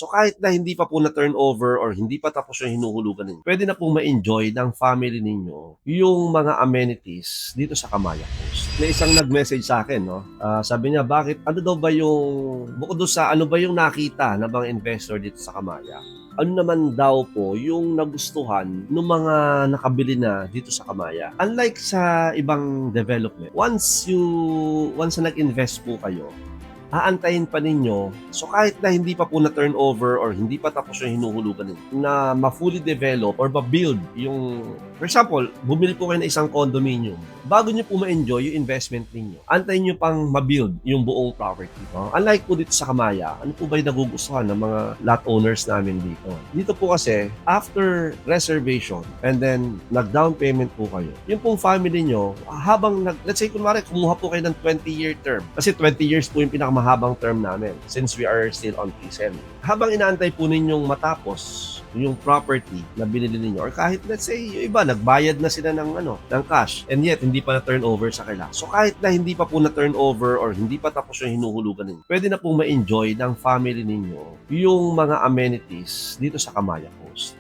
So kahit na hindi pa po na turnover or hindi pa tapos yung hinuhulugan ninyo, pwede na pong ma-enjoy ng family ninyo yung mga amenities dito sa Kamaya Coast. May isang nag-message sa akin, no? Sabi niya, bakit, ano daw ba yung, bukod doon sa ano ba yung nakita na bang investor dito sa Kamaya? Ano naman daw po yung nagustuhan ng mga nakabili na dito sa Kamaya. Unlike sa ibang development, once na nag-invest po kayo, aantayin pa ninyo. So kahit na hindi pa po na turnover or hindi pa tapos yung hinuhulugan ninyo, na ma-fully develop or ma-build yung, for example, bumili po kayo ng isang condominium. Bago nyo po ma-enjoy yung investment ninyo, antayin nyo pang ma-build yung buong property. No? Unlike po dito sa Kamaya, ano po ba yung nagugustuhan ng mga lot owners namin dito? Dito po kasi, after reservation and then nag-down payment po kayo, yung pong family nyo, habang, let's say, kunwari, kumuha po kayo ng 20-year term. Kasi 20 years po yung pinakamahabang term namin since we are still on PSEM. Habang inaantay po ninyong matapos yung property na binili ninyo or kahit let's say yung iba nagbayad na sila ng cash and yet hindi pa na turnover sa kanila. So kahit na hindi pa po na turnover or hindi pa tapos yung hinuhulugan ninyo, pwede na pong ma-enjoy ng family ninyo yung mga amenities dito sa Kamaya Coast.